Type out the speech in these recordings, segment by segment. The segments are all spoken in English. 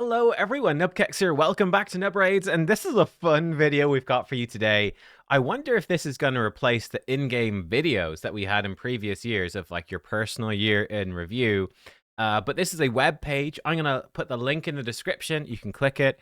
Hello everyone, nubkeks here. Welcome back to Nub Raids, and this is a fun video we've got for you today. I wonder if this is going to replace the in-game videos that we had in previous years of like your personal year in review. But this is a web page. I'm going to put the link in the description. You can click it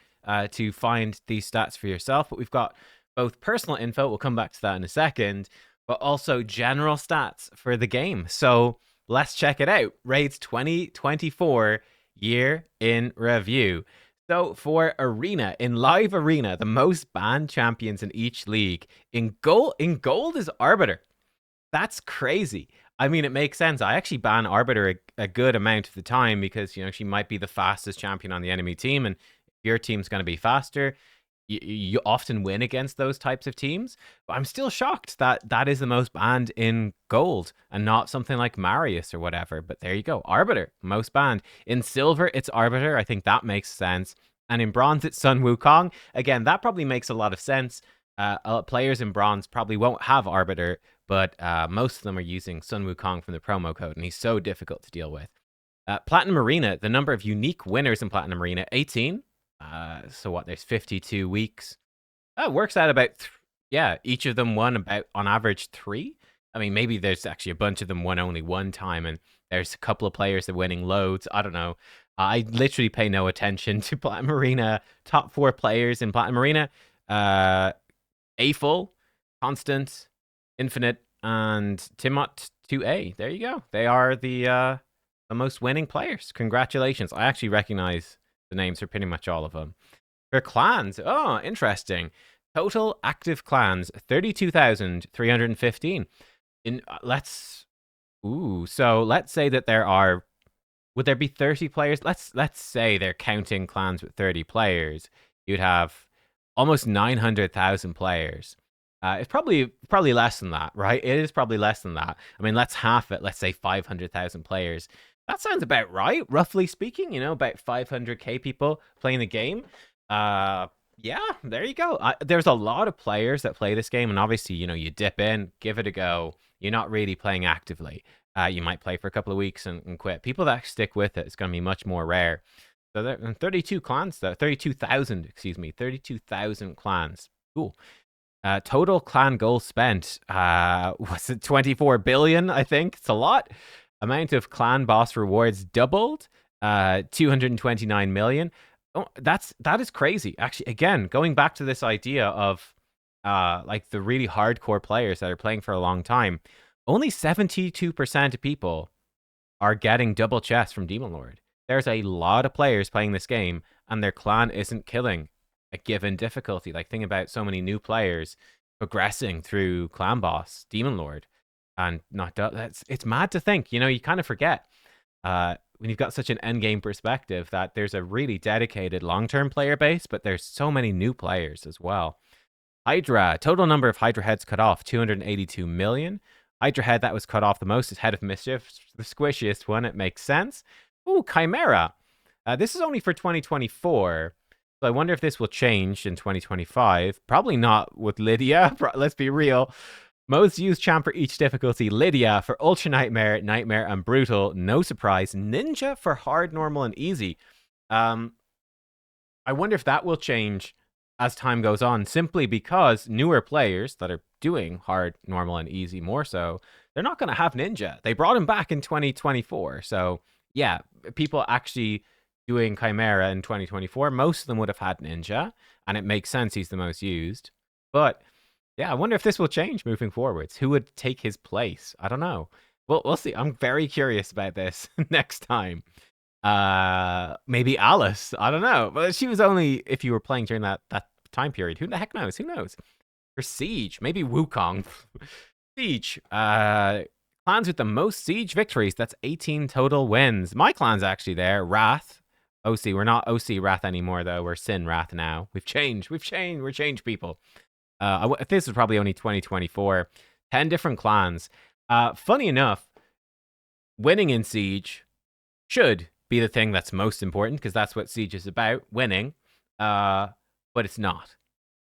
to find these stats for yourself. But we've got both personal info, we'll come back to that in a second, but also general stats for the game. So let's check it out. Raids 2024 year in review. So for Arena, in Live Arena, the most banned champions in each league. In gold is Arbiter. That's crazy. I mean, it makes sense. I actually ban Arbiter a good amount of the time because, you know, she might be the fastest champion on the enemy team, and if your team's going to be faster, you often win against those types of teams. But I'm still shocked that that is the most banned in gold and not something like Marius or whatever. But there you go. Arbiter, most banned. In silver, it's Arbiter. I think that makes sense. And in bronze, it's Sun Wukong. Again, that probably makes a lot of sense. Players in bronze probably won't have Arbiter, but most of them are using Sun Wukong from the promo code, and he's so difficult to deal with. Platinum Arena, the number of unique winners in Platinum Arena, 18. So what, there's 52 weeks. It works out about, yeah, each of them won about, on average, 3. I mean, maybe there's actually a bunch of them won only one time, and there's a couple of players that are winning loads. I don't know. I literally pay no attention to Platinum Arena. Top 4 players in Platinum Arena. A-Full, Constant, Infinite, and Timot 2A. There you go. They are the most winning players. Congratulations. I actually recognize the names for pretty much all of them. For clans, oh, interesting. Total active clans, 32,315. So let's say that there are, would there be 30 players? Let's say they're counting clans with 30 players. You'd have almost 900,000 players. It's probably less than that, right? It is probably less than that. I mean, let's half it. Let's say 500,000 players. That sounds about right, roughly speaking. You know, about 500k people playing the game. Yeah, there you go. There's a lot of players that play this game, and obviously, you know, you dip in, give it a go. You're not really playing actively. You might play for a couple of weeks and quit. People that stick with it is going to be much more rare. So there, 32 clans, though. 32,000, excuse me. 32,000 clans. Cool. Total clan goals spent, was it 24 billion, I think? It's a lot. Amount of clan boss rewards doubled, 229 million. Oh, that is crazy. Actually, again, going back to this idea of like the really hardcore players that are playing for a long time, only 72% of people are getting double chests from Demon Lord. There's a lot of players playing this game, and their clan isn't killing a given difficulty. Like, think about so many new players progressing through clan boss, Demon Lord, and not it's mad to think. You know, you kind of forget when you've got such an end game perspective that there's a really dedicated long-term player base, but there's so many new players as well. Hydra, total number of Hydra heads cut off, 282 million. Hydra head that was cut off the most is Head of Mischief, the squishiest one. It makes sense. Ooh, Chimera. This is only for 2024. So I wonder if this will change in 2025. Probably not with Lydia. Let's be real. Most used champ for each difficulty. Lydia for Ultra Nightmare, Nightmare, and Brutal. No surprise. Ninja for Hard, Normal, and Easy. I wonder if that will change as time goes on, simply because newer players that are doing Hard, Normal, and Easy more so, they're not going to have Ninja. They brought him back in 2024. So yeah, people actually doing Chimera in 2024, most of them would have had Ninja, and it makes sense he's the most used. But yeah, I wonder if this will change moving forwards. Who would take his place? I don't know. Well, we'll see. I'm very curious about this next time. Maybe Alice. I don't know. But she was only if you were playing during that time period. Who the heck knows? Who knows? For Siege, maybe Wukong. Siege. Clans with the most Siege victories. That's 18 total wins. My clan's actually there. Wrath. OC. We're not OC Wrath anymore, though. We're Sin Wrath now. We've changed. We're changed people. This is probably only 2024. 10 different clans. Funny enough, winning in Siege should be the thing that's most important, because that's what Siege is about, winning. But it's not.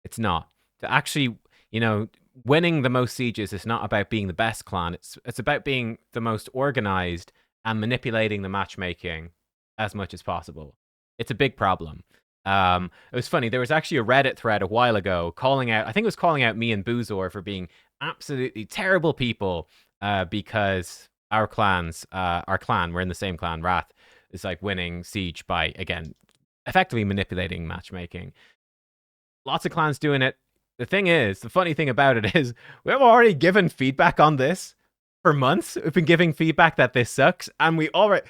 It's not. To actually, you know, winning the most sieges is not about being the best clan. It's about being the most organized and manipulating the matchmaking as much as possible. It's a big problem. It was funny. There was actually a Reddit thread a while ago calling out. I think it was calling out me and Boozor for being absolutely terrible people because our clan, we're in the same clan, Wrath, is like winning Siege by, again, effectively manipulating matchmaking. Lots of clans doing it. The thing is, the funny thing about it is, we have already given feedback on this for months. We've been giving feedback that this sucks, and we already,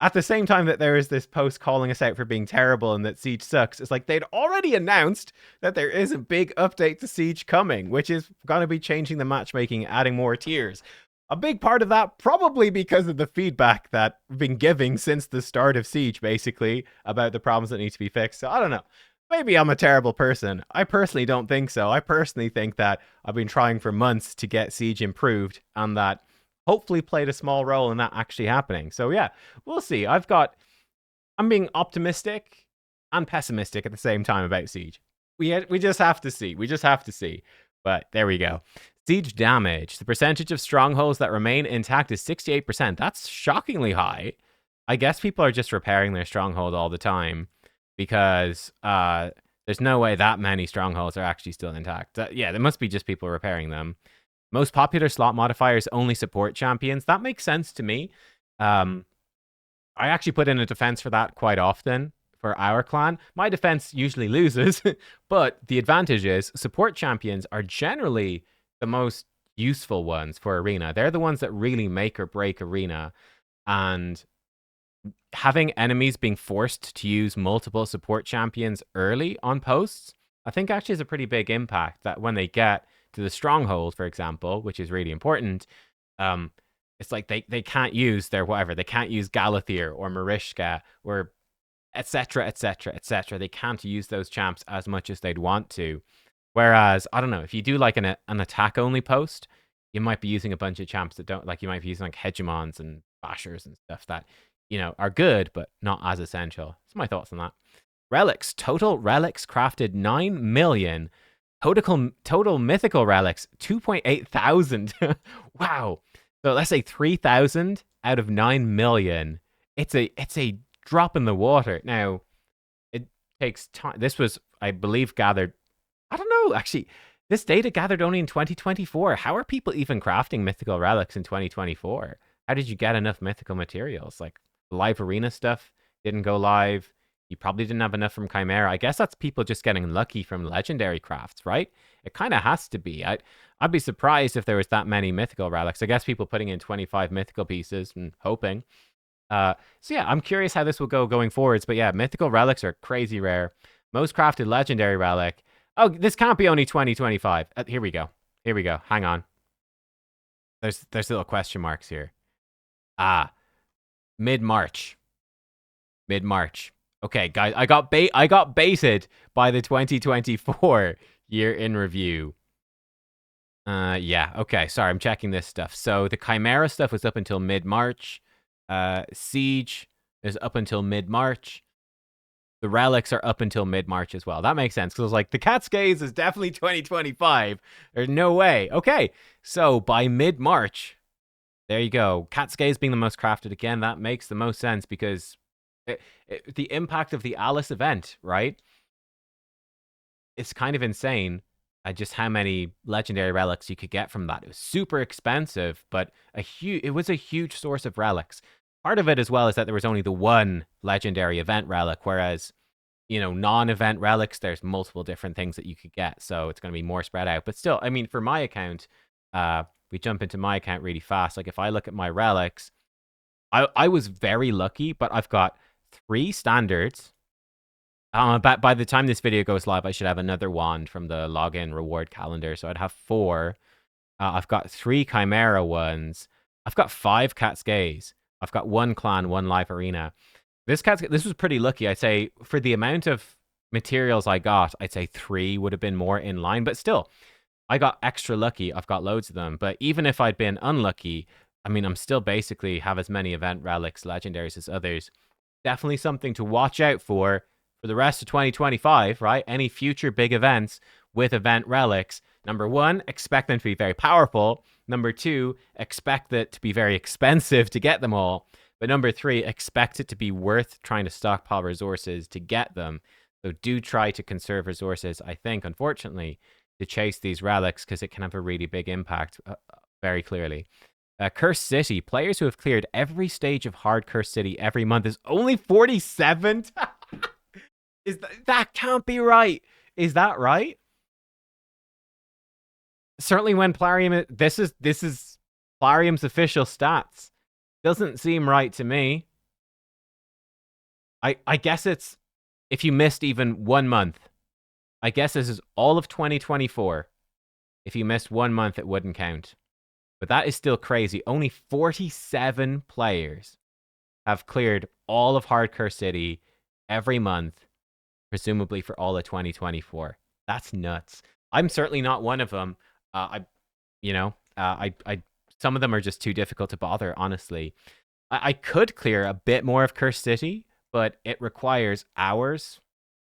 at the same time that there is this post calling us out for being terrible and that Siege sucks, it's like they'd already announced that there is a big update to Siege coming, which is going to be changing the matchmaking, adding more tiers. A big part of that probably because of the feedback that we've been giving since the start of Siege, basically, about the problems that need to be fixed. So I don't know. Maybe I'm a terrible person. I personally don't think so. I personally think that I've been trying for months to get Siege improved and that hopefully played a small role in that actually happening. So yeah, we'll see. I'm being optimistic and pessimistic at the same time about Siege. We just have to see. We just have to see. But there we go. Siege damage. The percentage of strongholds that remain intact is 68%. That's shockingly high. I guess people are just repairing their stronghold all the time because there's no way that many strongholds are actually still intact. Yeah, there must be just people repairing them. Most popular slot modifiers only support champions. That makes sense to me. I actually put in a defense for that quite often for our clan. My defense usually loses, but the advantage is support champions are generally the most useful ones for Arena. They're the ones that really make or break Arena. And having enemies being forced to use multiple support champions early on posts, I think actually is a pretty big impact that when they get to the stronghold, for example, which is really important, it's like they can't use their whatever. They can't use Galathier or Marishka or etc., etc., etc. They can't use those champs as much as they'd want to. Whereas, I don't know, if you do like an attack-only post, you might be using a bunch of champs that don't, like you might be using like Hegemons and Bashers and stuff that, you know, are good, but not as essential. That's my thoughts on that. Relics. Total relics crafted 9 million. Total mythical relics, 2.8 thousand. Wow. So let's say 3,000 out of 9 million. It's a drop in the water. Now, it takes time. This was, I believe, gathered. I don't know, actually. This data gathered only in 2024. How are people even crafting mythical relics in 2024? How did you get enough mythical materials? Like, live arena stuff didn't go live. You probably didn't have enough from Chimera. I guess that's people just getting lucky from legendary crafts, right? It kind of has to be. I'd be surprised if there was that many mythical relics. I guess people putting in 25 mythical pieces and hoping. So yeah, I'm curious how this will go going forwards. But yeah, mythical relics are crazy rare. Most crafted legendary relic. Oh, this can't be only 2025. Here we go. Here we go. Hang on. There's little question marks here. Mid-March. Mid-March. Okay, guys, I got baited by the 2024 year in review. Yeah, okay, sorry, I'm checking this stuff. So the Chimera stuff was up until mid-March. Siege is up until mid-March. The relics are up until mid-March as well. That makes sense, because I was like, the Cascades is definitely 2025. There's no way. Okay, so by mid-March, there you go. Cascades being the most crafted again, that makes the most sense, because the impact of the Alice event, right? It's kind of insane just how many legendary relics you could get from that. It was super expensive, but it was a huge source of relics. Part of it as well is that there was only the one legendary event relic, whereas, you know, non-event relics, there's multiple different things that you could get, so it's going to be more spread out. But still, I mean, for my account, we jump into my account really fast. Like, if I look at my relics, I was very lucky, but I've got 3 standards. By the time this video goes live, I should have another wand from the login reward calendar, so I'd have 4. I've got 3 Chimera ones. I've got 5 Cascades. I've got 1 clan, 1 live arena. This was pretty lucky. I'd say for the amount of materials I got, I'd say 3 would have been more in line, but still, I got extra lucky. I've got loads of them. But even if I'd been unlucky, I mean, I'm still basically have as many event relics, legendaries as others. Definitely something to watch out for the rest of 2025, right? Any future big events with event relics. Number 1, expect them to be very powerful. Number 2, expect it to be very expensive to get them all. But number 3, expect it to be worth trying to stockpile resources to get them. So do try to conserve resources, I think, unfortunately, to chase these relics, because it can have a really big impact, very clearly. Cursed City. Players who have cleared every stage of Hard Cursed City every month is only 47? That can't be right. Is that right? Certainly when Plarium... This is Plarium's official stats. Doesn't seem right to me. I guess it's... If you missed even 1 month. I guess this is all of 2024. If you missed 1 month, it wouldn't count. But that is still crazy. Only 47 players have cleared all of Hardcore City every month, presumably for all of 2024. That's nuts. I'm certainly not one of them. Some of them are just too difficult to bother, honestly. I could clear a bit more of Cursed City, but it requires hours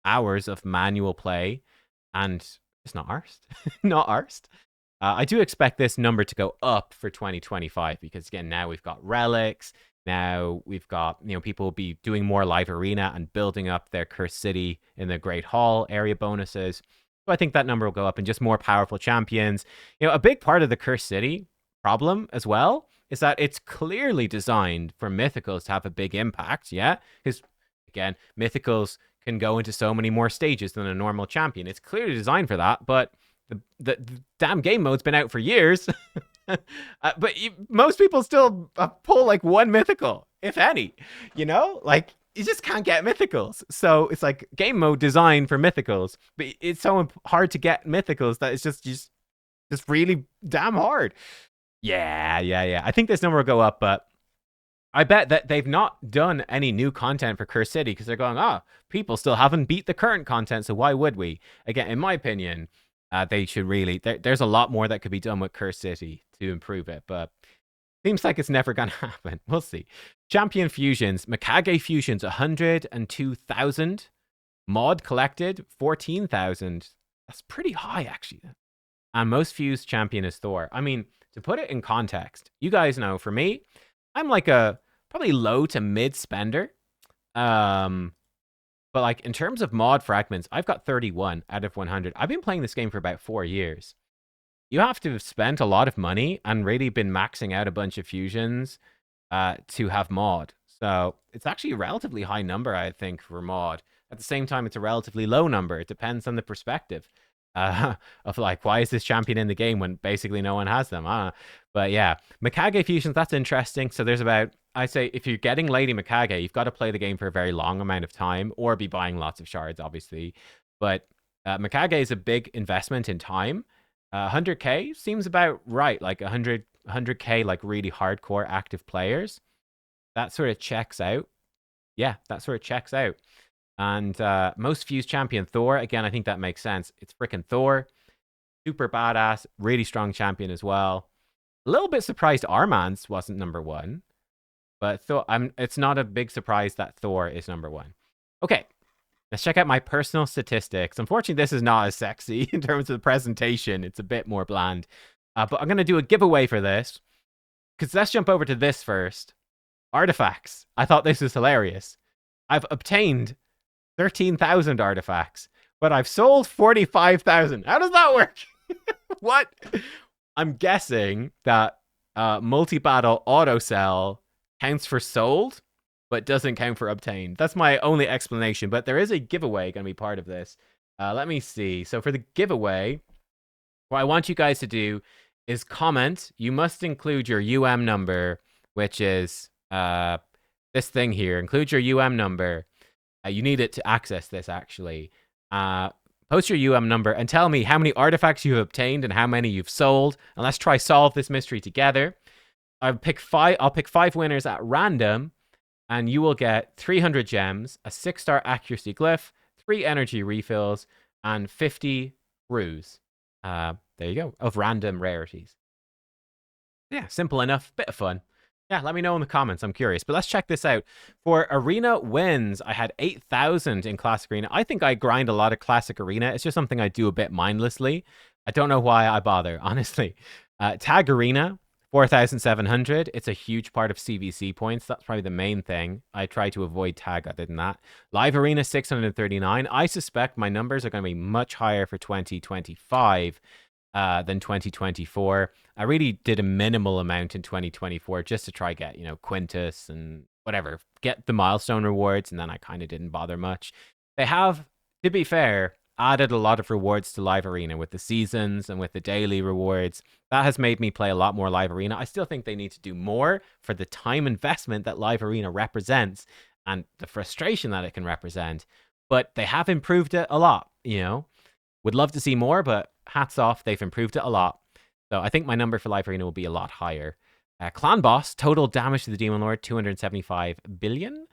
of manual play, and it's not arsed. Not arsed. I do expect this number to go up for 2025 because, again, now we've got Relics. Now we've got, people will be doing more live arena and building up their Cursed City in the Great Hall area bonuses. So I think that number will go up, and just more powerful champions. A big part of the Cursed City problem as well is that it's clearly designed for Mythicals to have a big impact, yeah? Because, again, Mythicals can go into so many more stages than a normal champion. It's clearly designed for that, but the damn game mode's been out for years. But most people still pull like 1 mythical, if any. Like, you just can't get mythicals. So it's like game mode designed for mythicals, but it's so hard to get mythicals that it's just really damn hard. Yeah. I think this number will go up, but I bet that they've not done any new content for Cursed City because they're going, people still haven't beat the current content, so why would we? Again, in my opinion, they should really... There's a lot more that could be done with Cursed City to improve it, but seems like it's never going to happen. We'll see. Champion fusions. Mikage fusions, 102,000. Mod collected, 14,000. That's pretty high, actually. And most fused champion is Thor. I mean, to put it in context, you guys know, for me, I'm like a probably low to mid spender. But like in terms of mod fragments, I've got 31 out of 100. I've been playing this game for about 4 years. You have to have spent a lot of money and really been maxing out a bunch of fusions to have mod. So it's actually a relatively high number, I think, for mod. At the same time, it's a relatively low number. It depends on the perspective of like, why is this champion in the game when basically no one has them? But yeah, Mikage fusions, that's interesting. So there's about, I'd say if you're getting Lady Mikage, you've got to play the game for a very long amount of time or be buying lots of shards, obviously. But Mikage is a big investment in time. 100k seems about right, like 100k, like really hardcore active players. That sort of checks out. Yeah, that sort of checks out. And most fused champion, Thor. Again, I think that makes sense. It's freaking Thor. Super badass. Really strong champion as well. A little bit surprised Armand's wasn't number 1. But it's not a big surprise that Thor is number 1. Okay. Let's check out my personal statistics. Unfortunately, this is not as sexy in terms of the presentation. It's a bit more bland. But I'm going to do a giveaway for this. Because let's jump over to this first. Artifacts. I thought this was hilarious. I've obtained 13,000 artifacts, but I've sold 45,000. How does that work? What? I'm guessing that multi-battle auto sell counts for sold, but doesn't count for obtained. That's my only explanation, but there is a giveaway going to be part of this. Let me see. So for the giveaway, what I want you guys to do is comment. You must include your UM number, which is this thing here. Include your UM number. You need it to access this, actually. Post your UM number and tell me how many artifacts you've obtained and how many you've sold. And let's try solve this mystery together. I'll pick 5 winners at random, and you will get 300 gems, a 6-star accuracy glyph, 3 energy refills, and 50 brews. There you go, of random rarities. Yeah, simple enough, bit of fun. Yeah, let me know in the comments. I'm curious. But let's check this out. For Arena wins, I had 8,000 in Classic Arena. I think I grind a lot of Classic Arena. It's just something I do a bit mindlessly. I don't know why I bother, honestly. Tag Arena, 4,700. It's a huge part of CVC points. That's probably the main thing. I try to avoid tag other than that. Live Arena 639. I suspect my numbers are going to be much higher for 2025 than 2024. I really did a minimal amount in 2024 just to try get, Quintus and whatever, get the milestone rewards, and then I kind of didn't bother much. They have, to be fair, added a lot of rewards to Live Arena with the seasons and with the daily rewards. That has made me play a lot more Live Arena. I still think they need to do more for the time investment that Live Arena represents and the frustration that it can represent. But they have improved it a lot, Would love to see more, but hats off, they've improved it a lot. So I think my number for Live Arena will be a lot higher. Clan Boss, total damage to the Demon Lord, 275 billion.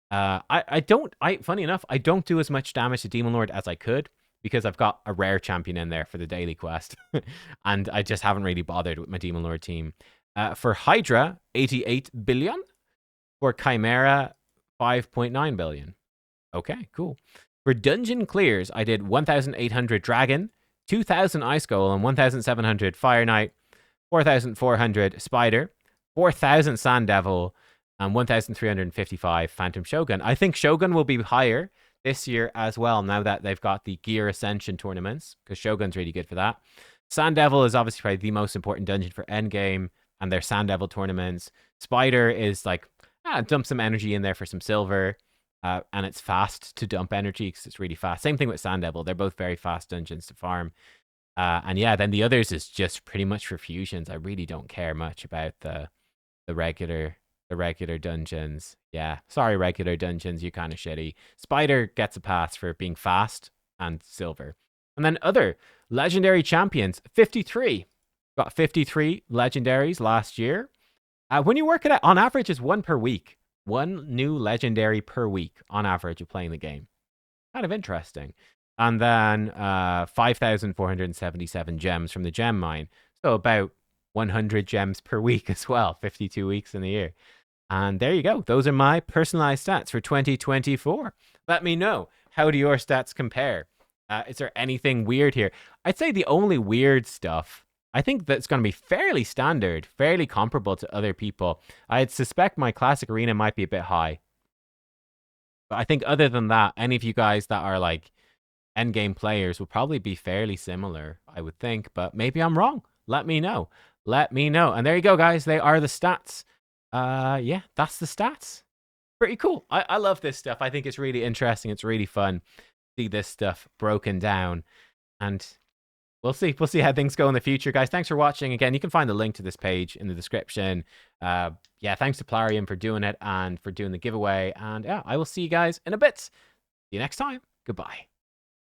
Funny enough, I don't do as much damage to Demon Lord as I could because I've got a rare champion in there for the daily quest. And I just haven't really bothered with my Demon Lord team. For Hydra, 88 billion. For Chimera, 5.9 billion. Okay, cool. For dungeon clears, I did 1,800 Dragon, 2,000 Ice Golem, 1,700 Fire Knight, 4,400 Spider, 4,000 Sand Devil, and 1,355 Phantom Shogun. I think Shogun will be higher this year as well now that they've got the Gear Ascension tournaments, because Shogun's really good for that. Sand Devil is obviously probably the most important dungeon for endgame and their Sand Devil tournaments. Spider is like, dump some energy in there for some silver. And it's fast to dump energy because it's really fast. Same thing with Sand Devil. They're both very fast dungeons to farm. And yeah, then the others is just pretty much for fusions. I really don't care much about the regular dungeons. Yeah, sorry, regular dungeons, you're kind of shitty. Spider gets a pass for being fast and silver. And then other legendary champions, 53. Got 53 legendaries last year. When you work it out, on average, is one per week. One new legendary per week on average of playing the game. Kind of interesting. And then 5,477 gems from the gem mine. So about 100 gems per week as well, 52 weeks in the year. And there you go. Those are my personalized stats for 2024. Let me know. How do your stats compare? Is there anything weird here? I'd say the only weird stuff, I think that's going to be fairly standard, fairly comparable to other people. I'd suspect my classic arena might be a bit high. But I think other than that, any of you guys that are like endgame players will probably be fairly similar, I would think. But maybe I'm wrong. Let me know. Let me know. And there you go, guys. They are the stats. Yeah, that's the stats. Pretty cool. I love this stuff. I think it's really interesting. It's really fun to see this stuff broken down. And we'll see. We'll see how things go in the future, guys. Thanks for watching. Again, you can find the link to this page in the description. Yeah, thanks to Plarium for doing it and for doing the giveaway. And yeah, I will see you guys in a bit. See you next time. Goodbye.